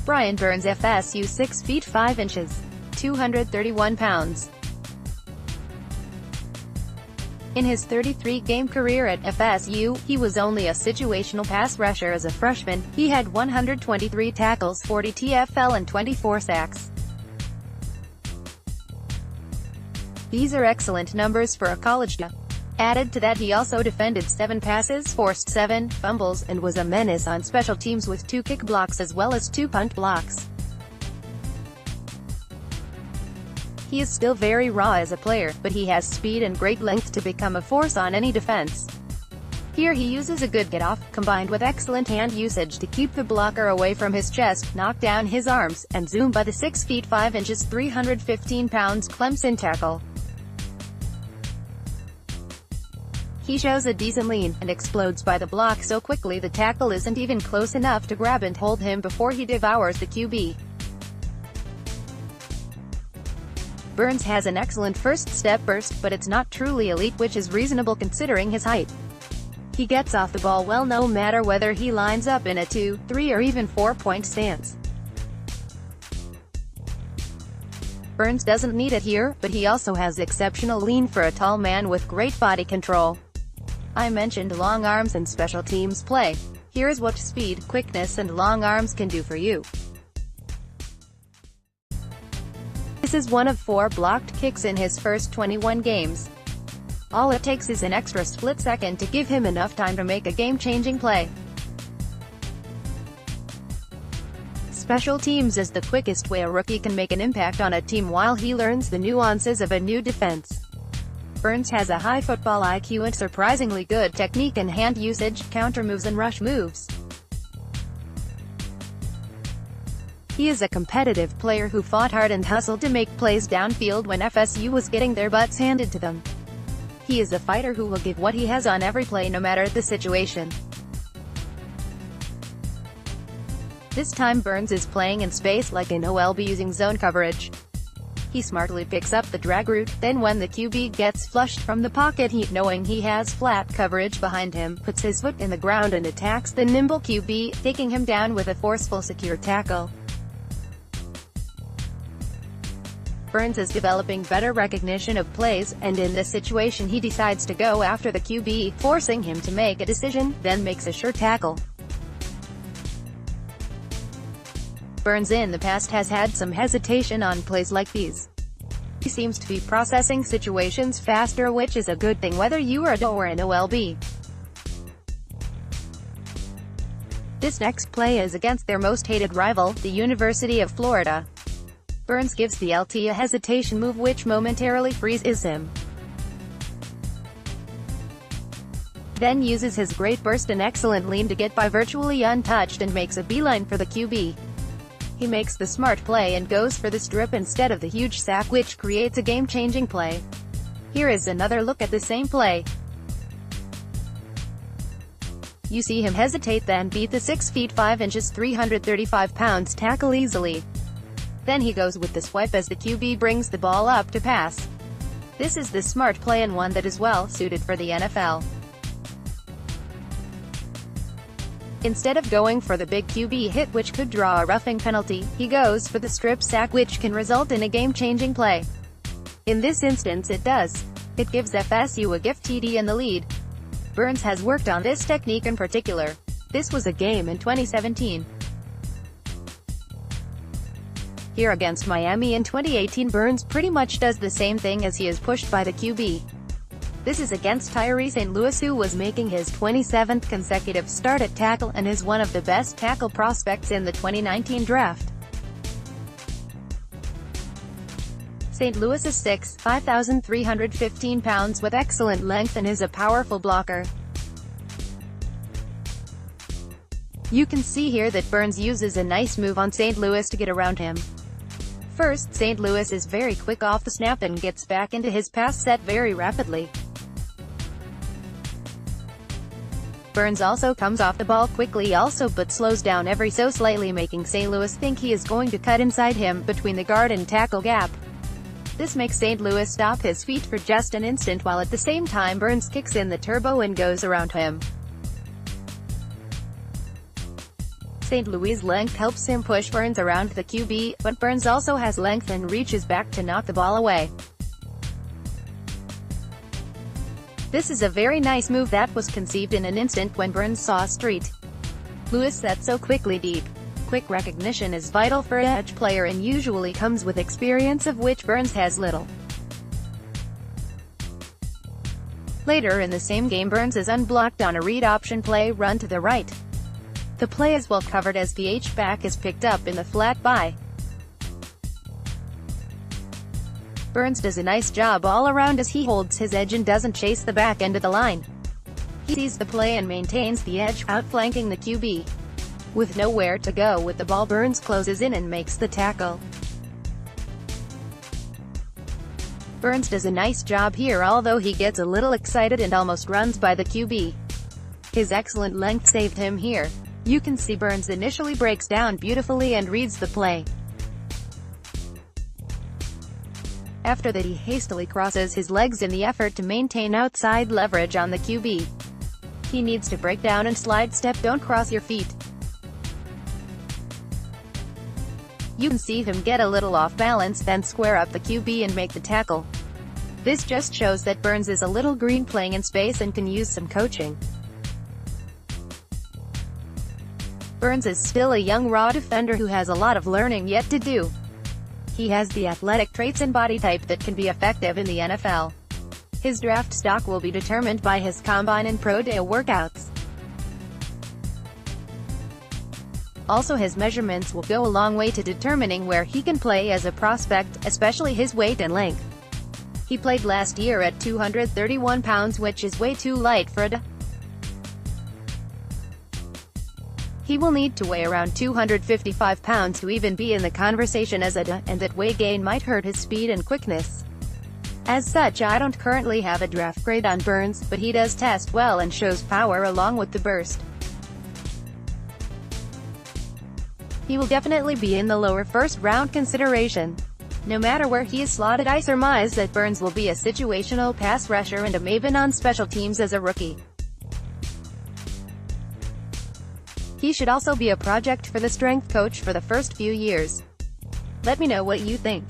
Brian Burns FSU 6 feet 5 inches. 231 pounds. In his 33-game career at FSU, he was only a situational pass rusher as a freshman. He had 123 tackles, 40 TFL and 24 sacks. These are excellent numbers for a college guy. Added to that, he also defended 7 passes, forced 7 fumbles, and was a menace on special teams with 2 kick blocks as well as 2 punt blocks. He is still very raw as a player, but he has speed and great length to become a force on any defense. Here he uses a good get-off, combined with excellent hand usage to keep the blocker away from his chest, knock down his arms, and zoom by the 6 feet 5 inches 315 pounds Clemson tackle. He shows a decent lean, and explodes by the block so quickly the tackle isn't even close enough to grab and hold him before he devours the QB. Burns has an excellent first step burst, but it's not truly elite, which is reasonable considering his height. He gets off the ball well no matter whether he lines up in a 2, 3 or even 4-point stance. Burns doesn't need it here, but he also has exceptional lean for a tall man with great body control. I mentioned long arms and special teams play. Here's what speed, quickness and long arms can do for you. This is one of 4 blocked kicks in his first 21 games. All it takes is an extra split second to give him enough time to make a game-changing play. Special teams is the quickest way a rookie can make an impact on a team while he learns the nuances of a new defense. Burns has a high football IQ and surprisingly good technique and hand usage, counter moves and rush moves. He is a competitive player who fought hard and hustled to make plays downfield when FSU was getting their butts handed to them. He is a fighter who will give what he has on every play no matter the situation. This time Burns is playing in space like an OLB using zone coverage. He smartly picks up the drag route, then when the QB gets flushed from the pocket knowing he has flat coverage behind him, puts his foot in the ground and attacks the nimble QB, taking him down with a forceful secure tackle. Burns is developing better recognition of plays, and in this situation he decides to go after the QB, forcing him to make a decision, then makes a sure tackle. Burns in the past has had some hesitation on plays like these. He seems to be processing situations faster, which is a good thing whether you are a DO or an OLB. This next play is against their most hated rival, the University of Florida. Burns gives the LT a hesitation move which momentarily freezes him. Then uses his great burst and excellent lean to get by virtually untouched and makes a beeline for the QB. He makes the smart play and goes for the strip instead of the huge sack, which creates a game-changing play. Here is another look at the same play. You see him hesitate, then beat the 6 feet 5 inches 335 pounds tackle easily. Then he goes with the swipe as the QB brings the ball up to pass. This is the smart play and one that is well suited for the NFL. Instead of going for the big QB hit which could draw a roughing penalty, he goes for the strip sack which can result in a game-changing play. In this instance it does. It gives FSU a gift TD in the lead. Burns has worked on this technique in particular. This was a game in 2017. Here against Miami in 2018, Burns pretty much does the same thing as he is pushed by the QB. This is against Tyree St. Louis, who was making his 27th consecutive start at tackle and is one of the best tackle prospects in the 2019 draft. St. Louis is 6', 5,315 pounds with excellent length and is a powerful blocker. You can see here that Burns uses a nice move on St. Louis to get around him. First, St. Louis is very quick off the snap and gets back into his pass set very rapidly. Burns also comes off the ball quickly but slows down every so slightly, making St. Louis think he is going to cut inside him, between the guard and tackle gap. This makes St. Louis stop his feet for just an instant while at the same time Burns kicks in the turbo and goes around him. St. Louis' length helps him push Burns around the QB, but Burns also has length and reaches back to knock the ball away. This is a very nice move that was conceived in an instant when Burns saw Street Lewis set so quickly deep. Quick recognition is vital for an edge player and usually comes with experience, of which Burns has little. Later in the same game, Burns is unblocked on a read option play run to the right. The play is well covered as the H-back is picked up in the flat by. Burns does a nice job all around as he holds his edge and doesn't chase the back end of the line. He sees the play and maintains the edge, outflanking the QB. With nowhere to go with the ball, Burns closes in and makes the tackle. Burns does a nice job here, although he gets a little excited and almost runs by the QB. His excellent length saved him here. You can see Burns initially breaks down beautifully and reads the play. After that, he hastily crosses his legs in the effort to maintain outside leverage on the QB. He needs to break down and slide step, don't cross your feet. You can see him get a little off balance, then square up the QB and make the tackle. This just shows that Burns is a little green, playing in space, and can use some coaching. Burns is still a young raw defender who has a lot of learning yet to do. He has the athletic traits and body type that can be effective in the NFL. His draft stock will be determined by his combine and pro day workouts. Also, his measurements will go a long way to determining where he can play as a prospect, especially his weight and length. He played last year at 231 pounds, which is way too light for a D. He will need to weigh around 255 pounds to even be in the conversation as a D, and that weight gain might hurt his speed and quickness. As such, I don't currently have a draft grade on Burns, but he does test well and shows power along with the burst. He will definitely be in the lower first-round consideration. No matter where he is slotted, I surmise that Burns will be a situational pass rusher and a maven on special teams as a rookie. He should also be a project for the strength coach for the first few years. Let me know what you think.